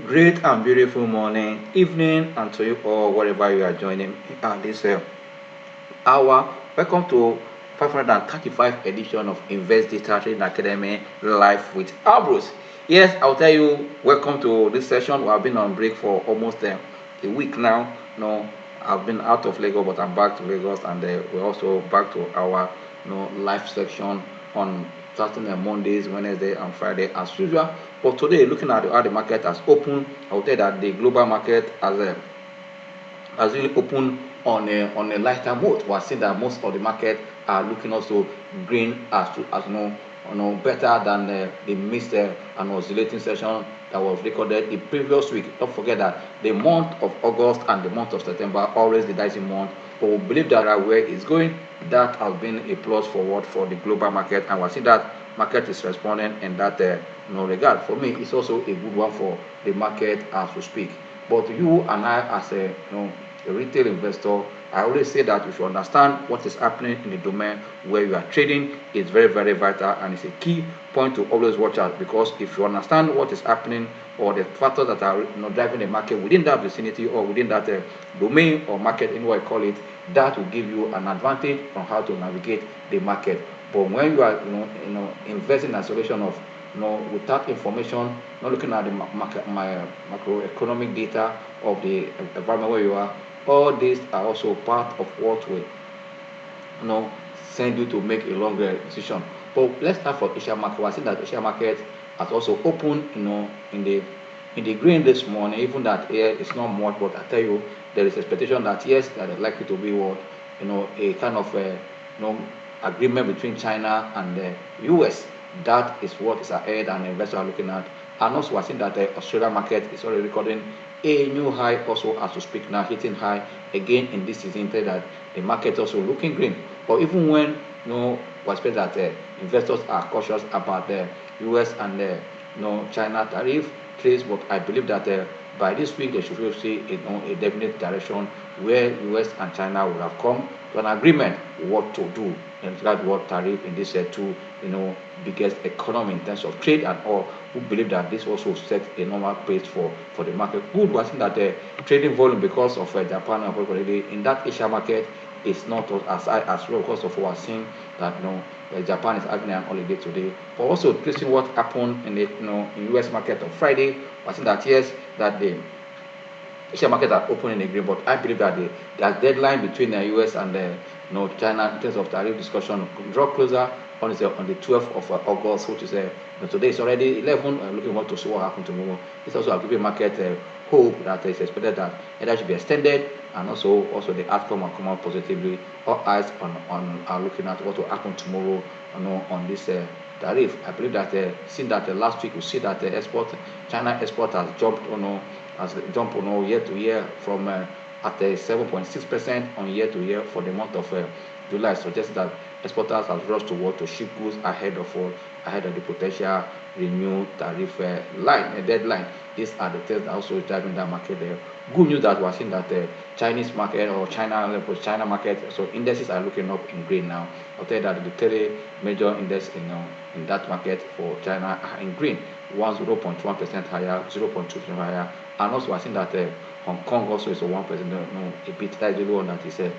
Great and beautiful morning, evening, and to you all, wherever you are joining this hour. Welcome to 535 edition of Invest Digital Trading Academy Live with Ambrose. Yes, I'll tell you, welcome to this session. We have been on break for almost a week now. No, I've been out of Lagos, but I'm back to Lagos, and we're also back to our live section on starting on Mondays, Wednesday, and Friday as usual. But today, looking at how the market has opened, I will tell you that the global market has really opened on a lighter note. We are seeing that most of the market are looking also green as better than the missed and oscillating session that was recorded the previous week. Don't forget that the month of August and the month of September are always the dicey month, but we believe that where it's going, that has been a plus forward for the global market, and we're seeing that market is responding in that regard. For me, it's also a good one for the market as we speak. But you and I, as a retail investor, I always say that you should understand what is happening in the domain where you are trading. It's very, very vital, and it's a key point to always watch out, because if you understand what is happening or the factors that are driving the market within that vicinity or within that domain or market, in what I call it, that will give you an advantage on how to navigate the market. But when you are investing in isolation of without information, not looking at the macroeconomic data of the environment where you are, all these are also part of what will send you to make a longer decision. But let's start for Asia market. I see that Asia market has also opened, in the green this morning. Even that here is not much, but I tell you, there is expectation that yes, that is likely to be what a kind of agreement between China and the US. That is what is ahead, and investors are looking at. And also, I think that the Australian market is already recording a new high, also as we speak now, hitting high again in this season. That the market also looking green. But even when we expect that investors are cautious about the US and the China tariff trades, but I believe that by this week they should really see a definite direction where US and China will have come to an agreement what to do in regard what tariff in this two biggest economy in terms of trade and all, who believe that this also set a normal pace for the market. Good, was that the trading volume, because of Japan and already in that Asia market, is not as high as well, because of what we're seeing that Japan is having an holiday today. But also tracing what happened in the in US market on Friday, I think that yes, that the share market are open in green, but I believe that the deadline between the US and China in terms of tariff discussion could draw closer on the 12th of August, which is today is already 11. Looking forward to see what happens tomorrow. It's also giving market hope that it's expected that it should be extended, and also the outcome will come out positively. All eyes on are looking at what will happen tomorrow on this tariff. I believe that seeing that last week we see that China export has jumped year to year from at 7.6% on year to year for the month of July, suggests that exporters have rushed to ship goods ahead of the potential renewed tariff deadline. These are the things that also driving that market there. Good news that we're seeing that the Chinese market or China market, so indices are looking up in green now. I'll tell you that the three major index in that market for China are in green, 0.1% higher, 0.2% higher, and also I think that Hong Kong also is a 1%, a bit. That is the one that is a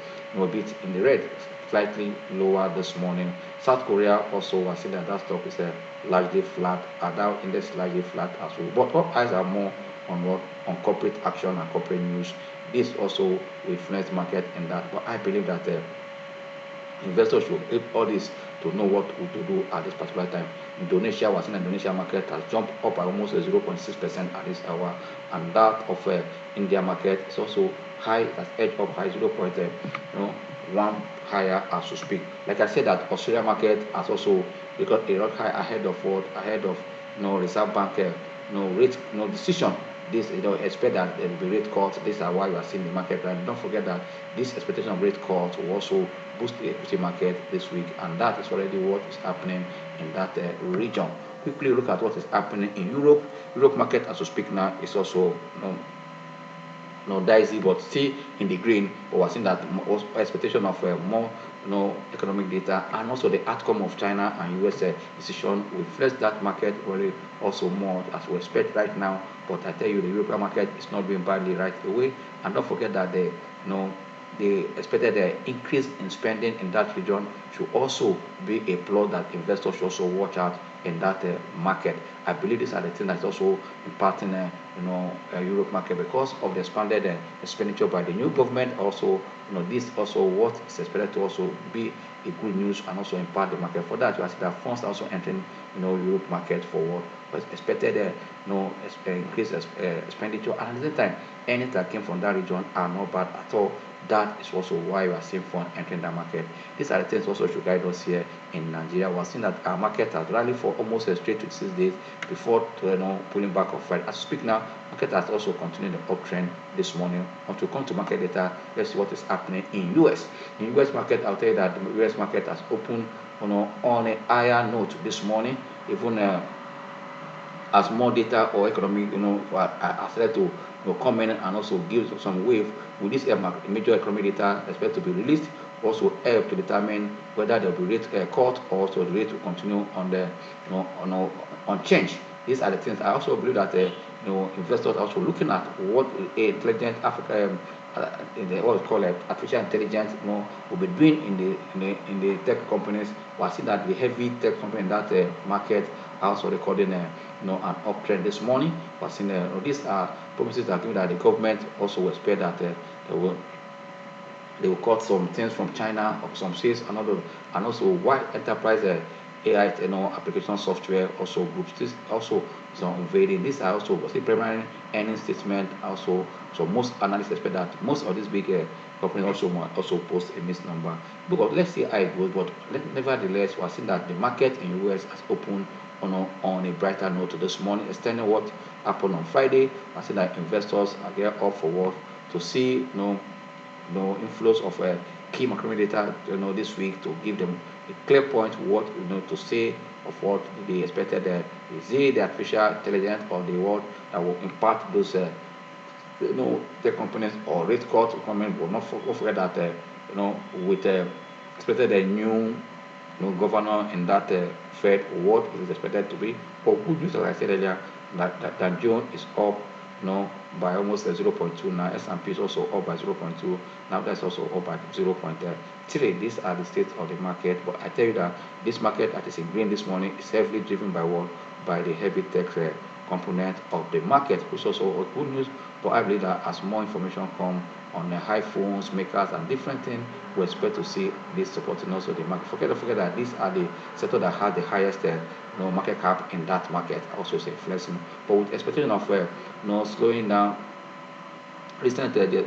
bit in the red, slightly lower this morning. South Korea also, I see that stock is largely flat, and that index is largely flat as well. But all eyes are more on corporate action and corporate news. This also will influence market in that. But I believe that investors should take all this to know what to do at this particular time. Indonesia was in Indonesia market has jumped up by almost 0.6% at this hour, and that of India market is also high. It has edged up high 0.1 higher as we speak. Like I said, that Australia market has also got a lot high ahead of Reserve Bank rate decision. This expect that there will be rate cuts. These are why we are seeing the market right. Don't forget that this expectation of rate cuts will also boost the equity market this week, and that is already what is happening in that region. Quickly look at what is happening in Europe. Europe market as we speak now is also dicey, but still in the green. But we're seeing that expectation of more economic data, and also the outcome of China and US decision reflects that market really also more as we expect right now. But I tell you, the European market is not doing badly right away. And don't forget that the expected increase in spending in that region should also be a plot that investors should also watch out in that market. I believe these are the things that's also impacting Europe market because of the expanded expenditure by the new government. Also, this also what is expected to also be a good news and also impact the market. For that, you see that funds are also entering Europe market forward. But expected increased expenditure, and at the same time, any that came from that region are not bad at all. That is also why we are seeing fund entering the market. These are the things also should guide us here in Nigeria. We are seeing that our market has rallied for almost a straight 26 days before pulling back on Friday. As we speak now, market has also continued the uptrend this morning. Once we come to market data, let's see what is happening in US. In US market, I'll tell you that the US market has opened on a higher note this morning, even as more data or economy are started to come in and also give some wave with this major economic data expected to be released, also help to determine whether there will be rate cut or also the rate will continue on the on change. These are the things. I also believe that investors are also looking at what intelligent Africa in the what we call artificial intelligence will be doing in the tech companies. We are seeing that the heavy tech company in that market are also recording an uptrend this morning. We are seeing these are promises that given that the government also will expect that they will cut some things from China or some sales and also wide enterprise AI application software also groups. This also is unveiling. These are also preliminary earnings statement. Also, so most analysts expect that most of these big companies also post a missed number. Because let's see how it goes. But nevertheless, we are seeing that the market in US has opened on a brighter note this morning, extending what happened on Friday. I see that investors are geared up for what to see inflows of key macroeconomic data this week to give them a clear point what to say of what they expected. Is it the artificial intelligence or the word that will impact those tech companies or rate cut coming? Will not forget that with expected a new governor in that Fed, what is expected to be. But good news, as I said earlier, that June is up by almost 0.2. Now S&P is also up by 0.2. Now that's also up by 0.3. These are the states of the market. But I tell you that this market that is in green this morning is heavily driven by what? By the heavy tech component of the market, which is also good news. But I believe that as more information come on the high phones makers and different things, we expect to see this supporting also the market. Don't forget that these are the sector that has the highest market cap in that market. Also say flexing, but with expectation of slowing down. Recently,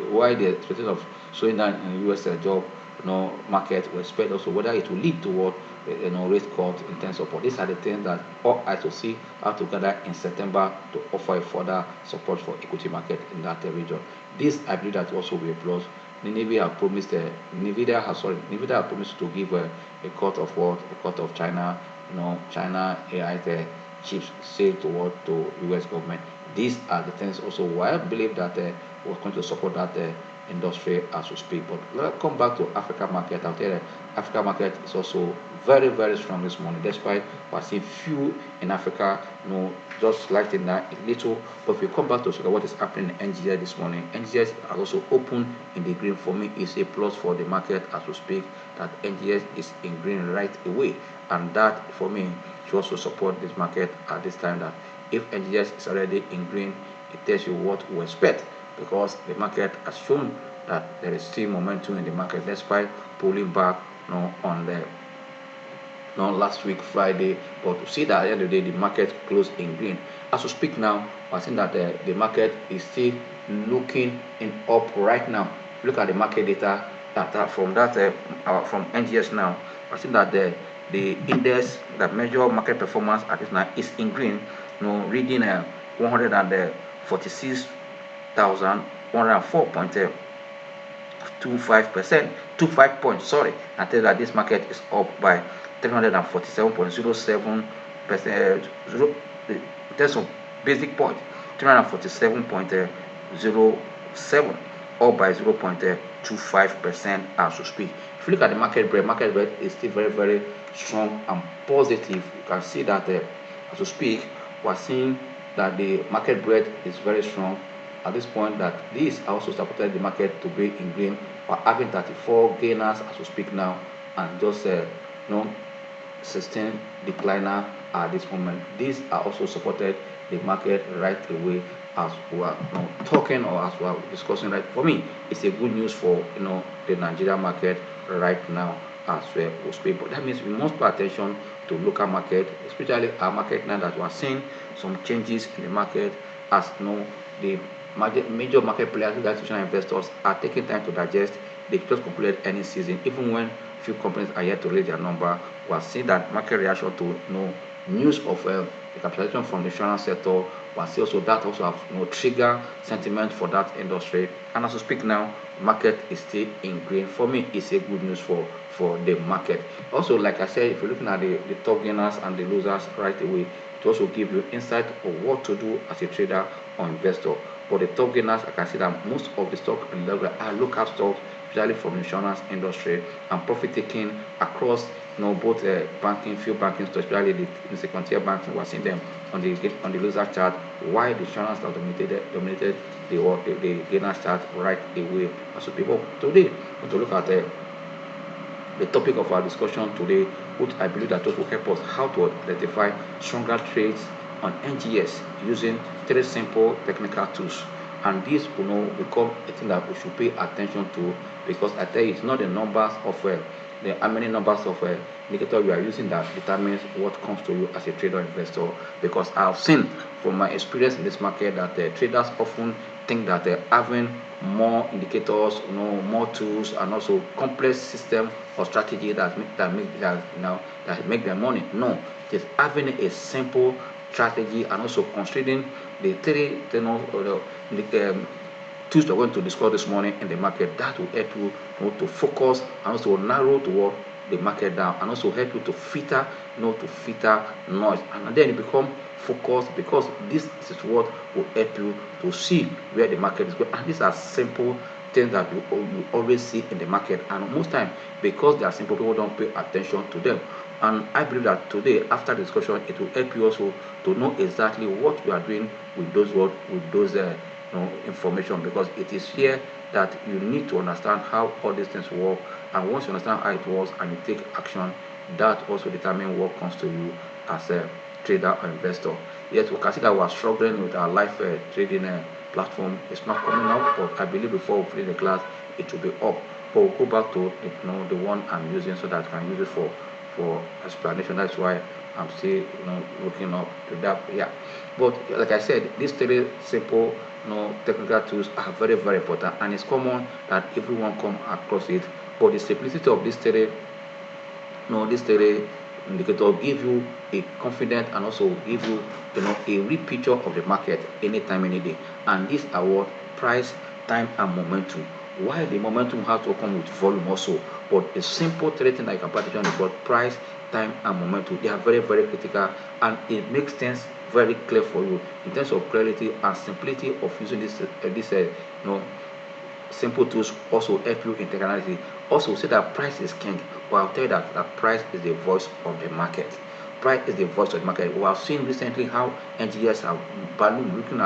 why the expectation of slowing down in the US job market, we expect also whether it will lead toward rate cut in terms of. But these are the things that all eyes will see how together in September to offer a further support for equity market in that region. This I believe that also will be a plus. Nvidia have promised to give a cut of what? A cut of China, China AI chips sale to US government. These are the things also why I believe that we're going to support that industry as we speak. But let's come back to Africa market. I'll tell you, Africa market is also very, very strong this morning, despite we're seeing few in Africa, just like in that little. But if we come back to what is happening in NGX this morning, NGX has also opened in the green. For me, it's a plus for the market as we speak, that NGX is in green right away. And that, for me, should also support this market at this time, that if NGX is already in green, it tells you what we expect, because the market has shown that there is still momentum in the market despite pulling back on the last week Friday. But to see that at the end of the day the market closed in green. As we speak now, I think that the market is still looking up right now. Look at the market data from NGX now. I think that the index that measure market performance at this now is in green, reading 146,104.25%, 25 points. Sorry, I tell you that this market is up by 347.07%. In terms of basic point, 347.05 0.7, up by 0.25% as we speak. If you look at the market breadth is still very strong and positive. You can see that as we speak, we are seeing that the market breadth is very strong at this point, that this also supported the market to be in green. We're having 34 gainers as we speak now, and just 16 decliner at this moment. These are also supported the market right away as we are talking, or as we are discussing. Right, for me, it's a good news for the Nigerian market right now as well we speak. But that means we must pay attention to local market, especially our market now that we are seeing some changes in the market, as the major market players, institutional investors, are taking time to digest. They just completed any season. Even when few companies are yet to raise their number, we are seeing that market reaction to news of the capitalization from the insurance sector. We are seeing also that also have trigger sentiment for that industry. And as we speak now, market is still in green. For me, it's a good news for the market. Also, like I said, if you're looking at the top gainers and the losers right away, it also gives you insight of what to do as a trader or investor. For the top gainers, I can see that most of the stock in the level are local stocks, especially from the insurance industry, and profit taking across both banking, few banking stocks, especially the second tier banks. We are seeing them on the loser chart, while the insurance have dominated the gainer chart right away. So people today want to look at the topic of our discussion today, which I believe that will help us how to identify stronger trades on NGX using 3 simple technical tools. And this will become a thing that we should pay attention to, because I tell you, it's not the numbers of how many numbers of indicator you are using that determines what comes to you as a trader investor. Because I've seen from my experience in this market that traders often think that having more indicators, more tools, and also complex system or strategy that make their money. No, just having a simple strategy and also considering the 3 tools we're going to discuss this morning in the market, that will help you, to focus and also narrow toward the market down, and also help you to filter noise, and then you become focused, because this is what will help you to see where the market is going. And these are simple things that you always see in the market, and most time, because they are simple, people don't pay attention to them. And I believe that today, after the discussion, it will help you also to know exactly what you are doing with those information, because it is here that you need to understand how all these things work. And once you understand how it works and you take action, that also determines what comes to you as a trader or investor. Yes, we can see that we are struggling with our live trading platform. It's not coming up, but I believe before we finish the class, it will be up. But we'll go back to the one I'm using, so that I can use it for explanation. That's why I'm still looking up to that. Yeah, but like I said, these 3 simple technical tools are very important, and it's common that everyone come across it. But the simplicity of these 3 indicator give you a confidence, and also give you a real picture of the market anytime, any day. And these are what: price, time, and momentum. Why the momentum has to come with volume also, but a simple 3 things that you can pay attention is what: price, time, and momentum. They are very critical, and it makes things very clear for you in terms of clarity and simplicity of using this simple tools. Also help you in technicality. Also say that price is king, but I'll tell you that price is the voice of the market. Price is the voice of the market. We have seen recently how NGX have ballooned, looking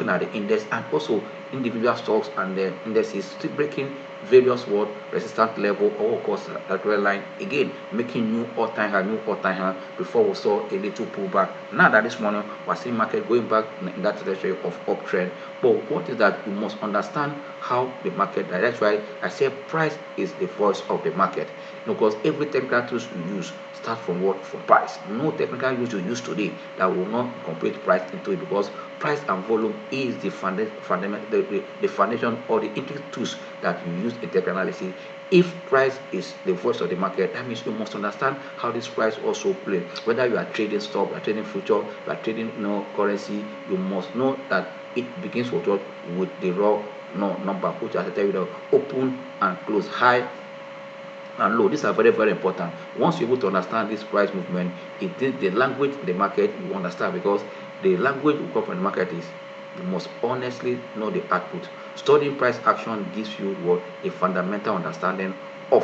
at the index, and also individual stocks and the indices still breaking various resistance level, or of course that red line again, making new all-time high before we saw a little pullback. Now that this morning we're seeing market going back in that trajectory of uptrend. But what is that? You must understand how the market. That's why I say price is the voice of the market, because every technical tools you use start from what? From price. No technical use you use today that will not incorporate price into it, because price and volume is the foundation or the intricate tools that you use in technical analysis. If price is the voice of the market, that means you must understand how this price also plays. Whether you are trading stock, you are trading future, you are trading currency, you must know that it begins with what? With the raw number, which I tell you, the open and close, high and low. These are very important. Once you're able to understand this price movement, it is the language in the market you understand, because the language we come from the market is You must honestly know the output. Studying price action gives you what a fundamental understanding of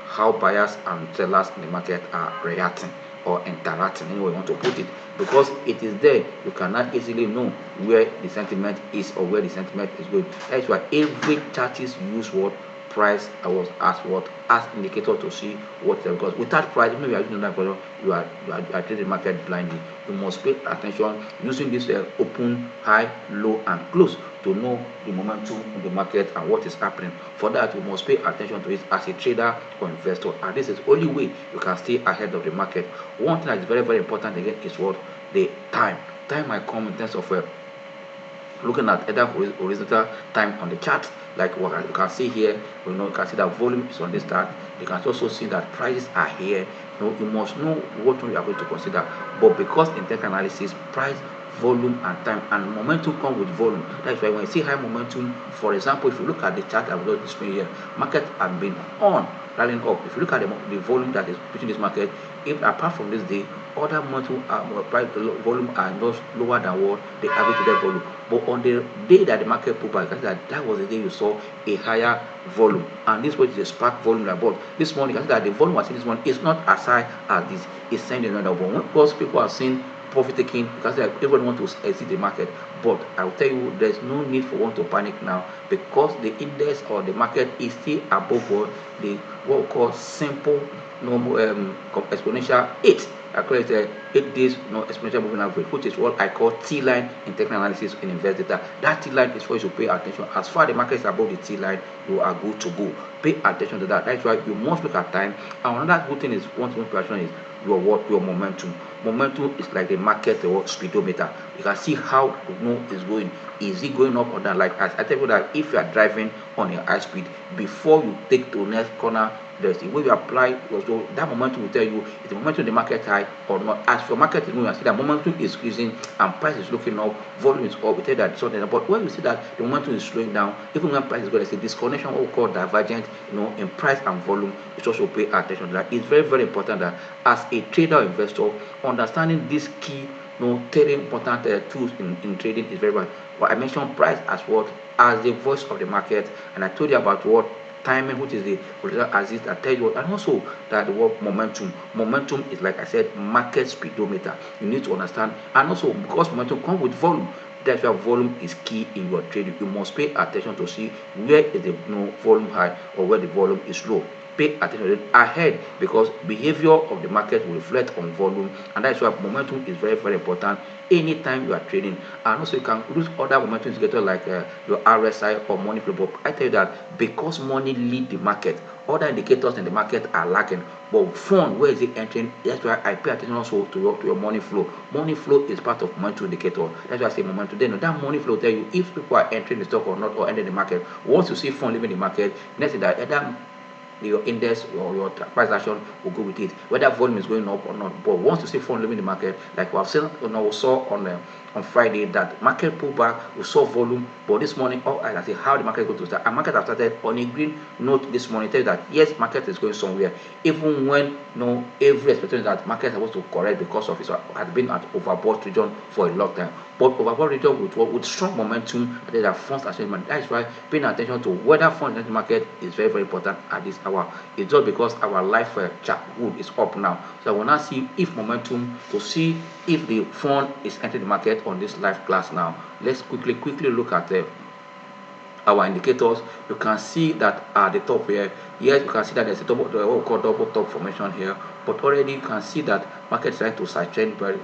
how buyers and sellers in the market are reacting or interacting, any way you want to put it, because it is there you cannot easily know where the sentiment is or where the sentiment is going. That's why every churches use what price I was asked what as indicator to see what because without price, maybe you are using that product, you are trading the market blindly. You must pay attention using this open, high, low, and close to know the momentum in the market and what is happening. For that, you must pay attention to it as a trader or investor, and this is the only way you can stay ahead of the market. One thing that is very, very important again is what the time. Time might come in terms of looking at either horizontal time on the chart, like what you can see here. You can see that volume is on this chart. You can also see that prices are here. You must know what you are going to consider. But because in technical analysis, price, volume, and time and momentum come with volume. That's why when you see high momentum, for example, if you look at the chart I've got displayed here, market have been on rallying up. If you look at the volume that is pushing this market, if apart from this day, other momentum price volume are not lower than what the average today volume. But on the day that the market pulled back, that was the day you saw a higher volume, and this was the spark volume that bought. This morning, you can see that the volume was in this one is not as high as this. It's sending another one because people are seeing profit taking because everyone wants to exit the market. But I'll tell you, there's no need for one to panic now because the index or the market is still above what we call simple normal exponential 8. I call it 8 days exponential moving average, which is what I call T line in technical analysis in invest data. That T line is what you should pay attention. As far as the market is above the T line, you are good to go. Pay attention to that. That's why you must look at time. And another good thing is one thing to attention is your momentum. Momentum is like the market speedometer. You can see how is going. Is it going up or down? Like as I tell you that if you are driving on a high speed, before you take to the next corner, there's the way you apply also that momentum will tell you if the momentum in the market high or not. As your market is moving, I see that momentum is increasing and price is looking up, volume is up, we tell that something. But when you see that the momentum is slowing down, even when price is going to say disconnection, what we call divergent, in price and volume, it's also pay attention to that. It's very, very important that as a trader or investor, understanding this key very important tools in trading is very important. But I mentioned price as what as the voice of the market, and I told you about what timing, which is the axis that tells you what, and also that the word momentum. Momentum is like I said, market speedometer. You need to understand, and also because momentum comes with volume. That's why volume is key in your trading. You must pay attention to see where is the volume high or where the volume is low. Pay attention ahead because behavior of the market will reflect on volume, and that's why momentum is very, very important anytime you are trading. And also you can use other momentum indicators like your RSI or money flow. But I tell you that because money lead the market, other indicators in the market are lacking. But fund, where is it entering? That's why I pay attention also to your money flow. Money flow is part of momentum indicator. That's why I say momentum. Then that money flow tell you if people are entering the stock or not, or entering the market. Once you see fund leaving the market, next thing that either your index or your price action will go with it, whether volume is going up or not. But once you see fund leaving the market, like we have seen, we saw on Friday that market pullback, we saw volume, but this morning, I say how the market is going to start. And market has started on a green note this morning. Tell you that yes, market is going somewhere, even when every expectation that market is supposed to correct because of it has been at overbought region for a long time. But overbought region with strong momentum, there are funds assignment. That is why paying attention to whether funds in the market is very, very important at this hour. It's just because our life chart wood is up now. So I will now see if momentum to see if the fund is entering the market on this live class now. Let's quickly look at our indicators. You can see that at the top here, yes, you can see that there's a what we call double top formation here, but already you can see that market is trying to side trend. But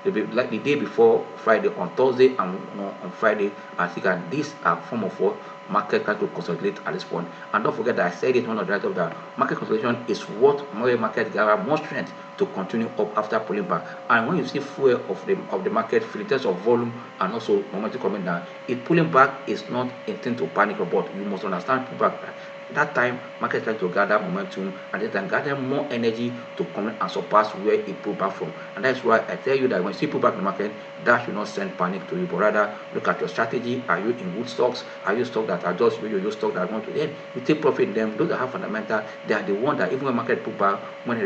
like the day before Friday, on Thursday and on Friday, I think that these are form of what market trying to consolidate at this point. And don't forget that I said it one of the right that market consolidation is what market gather more strength to continue up after pulling back. And when you see fuel of the market filters of volume and also momentum coming down, if pulling back is not a thing to panic about. You must understand pullback that time market trying to gather momentum, and that time gather more energy to come and surpass where it pulled back from. And that's why I tell you that when you see pull back in the market, that should not send panic to you, but rather look at your strategy. Are you in good stocks? Are you stock that are just your stock that want to end? You take profit in them. Those that have fundamental, they are the one that even when market pull back, when it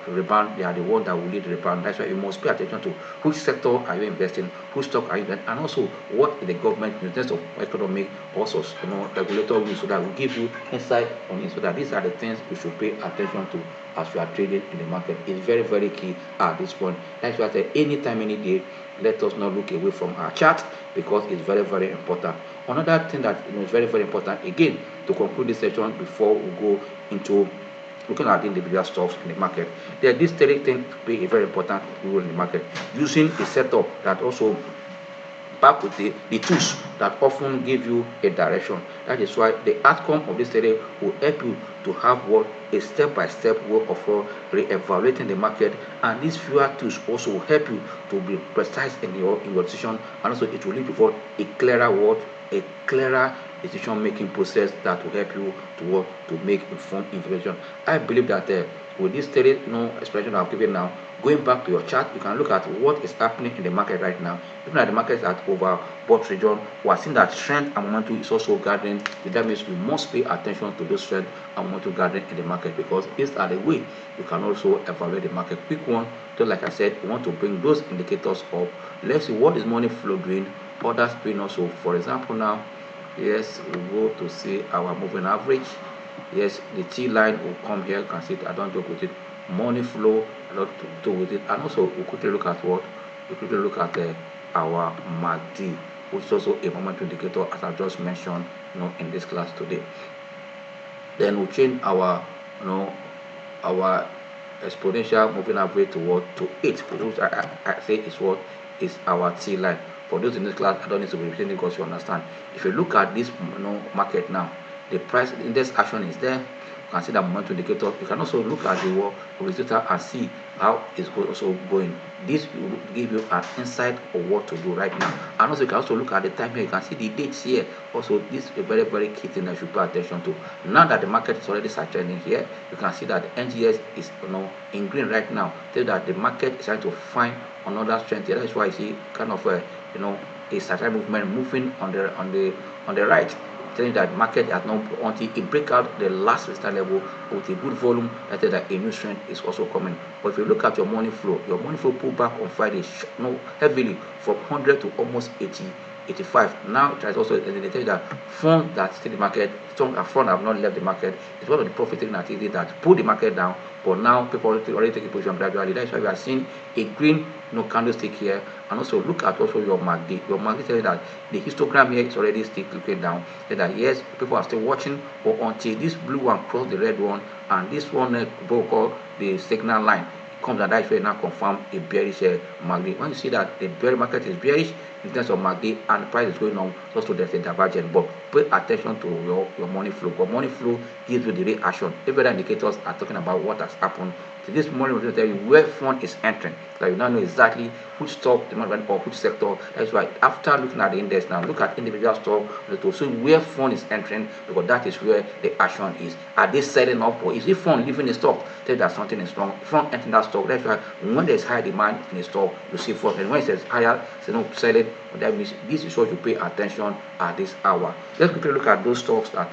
rebound, they are the one that will lead the rebound. That's why you must pay attention to which sector are you investing, which stock are you investing, and also what is the government in terms of economic also regulator rules, so that will give you insight on it, so that these are the things you should pay attention to as you are trading in the market. It's very, very key at this point. That's why I say anytime, any day, let us not look away from our chart, because it's very, very important. Another thing that is very, very important again to conclude this session before we go into looking at the individual stocks in the market, there this three thing play a very important role in the market, using a setup that also back with the tools that often give you a direction. That is why the outcome of this study will help you to have what a step-by-step way of re-evaluating the market, and these fewer tools also will help you to be precise in your decision, and also it will lead to a clearer a clearer decision making process that will help you to make informed information. I believe that with this study explanation I've given now, going back to your chart, you can look at what is happening in the market right now. Looking at the market at overbought region, we are seeing that strength and momentum is also gathering. That means we must pay attention to those strength and momentum gathering in the market, because these are the way you can also evaluate the market. Quick one, just like I said, we want to bring those indicators up. Let's see what is money flow doing, others doing also. For example, now, yes, we go to see our moving average. Yes, the T line will come here. You can see it. I don't joke with it. Money flow, a lot to do with it. And also we quickly look at what? We quickly look at our MACD, which is also a momentum indicator, as I just mentioned in this class today. Then we'll change our our exponential moving average to what? To 8, which I say is what is our T line. For those in this class, I don't need to be repeating because you understand. If you look at this market now, the price index action is there. You can see that momentum indicator. You can also look at the result and see how it's also going. This will give you an insight of what to do right now. And also you can also look at the time here. You can see the dates here. Also, this is a very, very key thing that you should pay attention to. Now that the market is already saturating here, you can see that the NGX is in green right now. Tell that the market is trying to find another strength here. That's why you see kind of a saturating movement moving on the right, telling that market has not, until it break out the last resistance level with a good volume, that is that a new trend is also coming. But if you look at your money flow pulled back on Friday heavily from 100 to almost 85. Now it has also indicated that funds that still the market, some funds have not left the market. It's one of the profit-taking activities that pull the market down, but now people already take a position gradually. That's why we are seeing a green candlestick here. And also look at also your MACD. Your MACD tells that the histogram here is already still looking down. That yes, people are still watching, but until this blue one cross the red one, and this one broke the signal line comes, and that's where now confirm a bearish MACD. When you see that the bear market is bearish in terms of MACD and the price is going on, also there's a divergence. But pay attention to your money flow. But money flow gives you the reaction. Every other indicators are talking about what has happened. So this morning will tell you where fund is entering. So you now know exactly which stock the market or which sector. That's why after looking at the index now, look at individual stock to see where fund is entering, because that is where the action is. Are they selling up, or is it fund leaving the stock? Tell that something is wrong. Fund entering that stock. That's why when there's high demand in the stock, you see fund, and when it's higher, selling. That means this is what you pay attention at this hour. Let's quickly look at those stocks that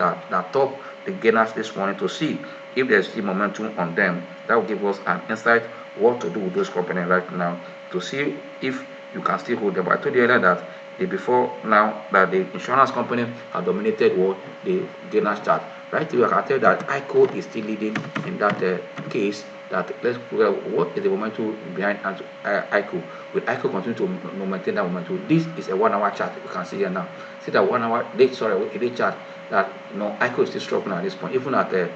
top the gainers this morning to see if there's still momentum on them. That will give us an insight what to do with those companies right now, to see if you can still hold them. I told you earlier that before now that the insurance company have dominated what the gainers chart. Right here, I can tell that ICO is still leading in that case. That let's figure out what is the momentum behind ICO. Will ICO continue to maintain that momentum? This is a 1 hour chart. You can see here now. See that 1 hour day chart that ICO is still struggling at this point. Even at it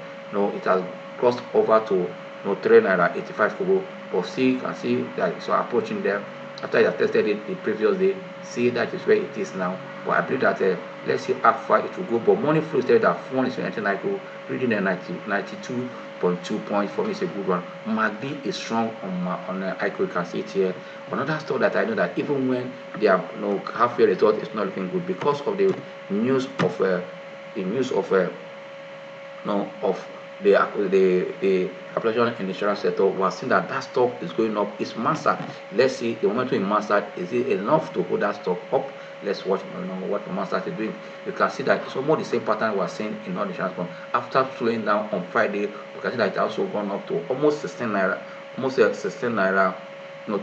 has crossed over to 3.85 kobo. But see, you can see that it's approaching there. After it has tested it the previous day, see that is where it is now. But I believe that let's see how far it will go. But money flow said that phone is entering ICO, reading a 92.2 points. For me, it's a good one. MACD is strong on ICO. You can see it here. Another story that I know that even when they have half-year result, it's not looking good because of the news of of the capitalization in the insurance sector, we are seeing that that stock is going up. It's mastered. Let's see the momentum in mastered. Is it enough to hold that stock up? Let's watch what mastered is doing. You can see that it's almost the same pattern we are seeing in all the insurance companies. After slowing down on Friday, you can see that it's also gone up to almost 16 naira, almost 16 naira,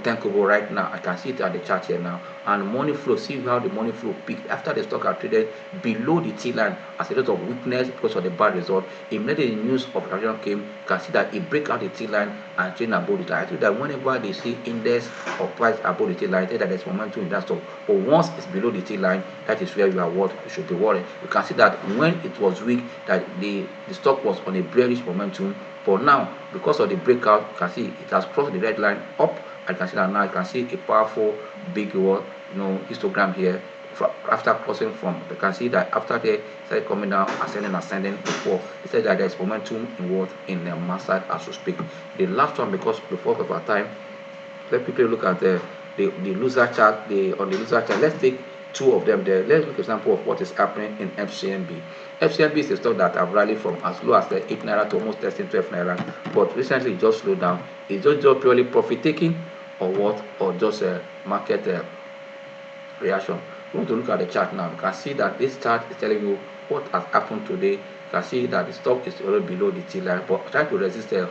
10 kobo right now. I can see it at the chart here now. And money flow, see how the money flow peaked after the stock are traded below the T line as a result of weakness because of the bad result. Immediately the news of transaction came, you can see that it break out the T line and trade above the T line. I think that whenever they see index or price above the T line, they that there's momentum in that stock. But once it's below the T line, that is where you are what you should be worried. You can see that when it was weak, that the stock was on a bearish momentum. But now, because of the breakout, you can see it has crossed the red line up. I can see that now. You can see a powerful big histogram here after crossing from. You can see that after they started coming down, ascending before. It said that there's momentum in the master as we speak. The last one, because before of our time, let people look at the loser chart. On the loser chart, let's take two of them there. Let's look at an example of what is happening in FCMB. FCMB is a stock that have rallied from as low as the 8 naira to almost 13, 12 naira, but recently it just slowed down. It's just purely profit taking or what, or just a market reaction. We want to look at the chart now. You can see that this chart is telling you what has happened today. You can see that the stock is already below the T line, but trying to resist the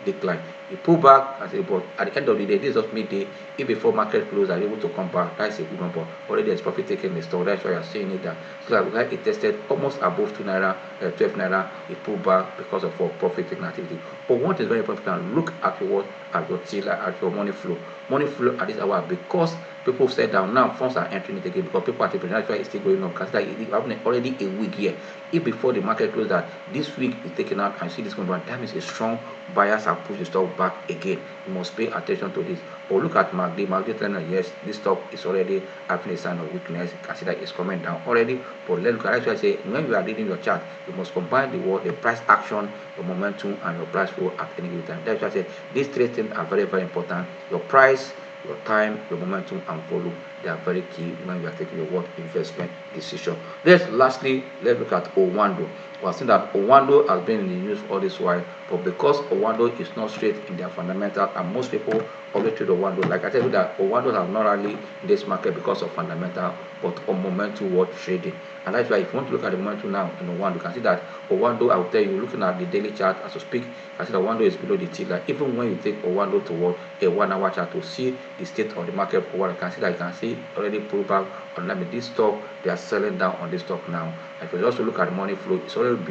decline. It pull back, I say, but at the end of the day, this is just midday. If before market close are able to come back, that's a good one. But already there's profit taking the stock. That's why you're seeing it that. So like it tested almost above 2 naira, 12 naira. It pulled back because of profit taking activity. But what is very important now, look at your T line, at your money flow. Money flow at this hour, because people said down now, funds are entering it again because people are taking. That's why it's still going on. Because that is already a week here. If before the market closed that this week is taken out and see this going on, that means a strong buyers have pushed the stock back again. You must pay attention to this. But look at MACD. MACD telling us yes, this stock is already having a sign of weakness. You can see that it's coming down already. But let's look at it. I say when you are reading your chart, you must combine the price action, your momentum, and your price flow at any given time. That's why I say these three things are very, very important. Your price, your time, your momentum, and volume. They are very key when you are taking your investment decision. Lastly, let's look at Owando. We have seen that Owando has been in the news all this while, but because Owando is not straight in their fundamentals, and most people always trade Owando. Like I tell you that Owando has not rallied in this market because of fundamental, but on momentum trading. And that's why if you want to look at the momentum now in Owando, you can see that Owando, I will tell you, looking at the daily chart as we speak, you can see that Owando is below the T line. Even when you take Owando toward a 1 hour chart to see the state of the market for what you can see that you can see already pull back on this stock. They are selling down on this stock now. And if you also look at the money flow, it's already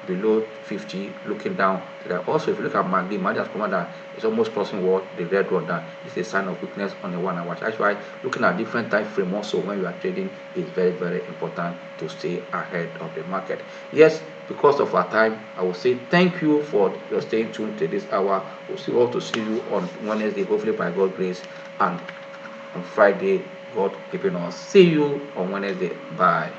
below 50, looking down to that. Also, if you look at MACD has come down, it's almost crossing the red one down. This is a sign of weakness on the 1 hour. That's why looking at different time frame also when you are trading is very, very important to stay ahead of the market. Yes, because of our time, I will say thank you for your staying tuned to this hour. We'll to see you on Wednesday, hopefully by God's grace, and on Friday, God keeping us. See you on Wednesday. Bye.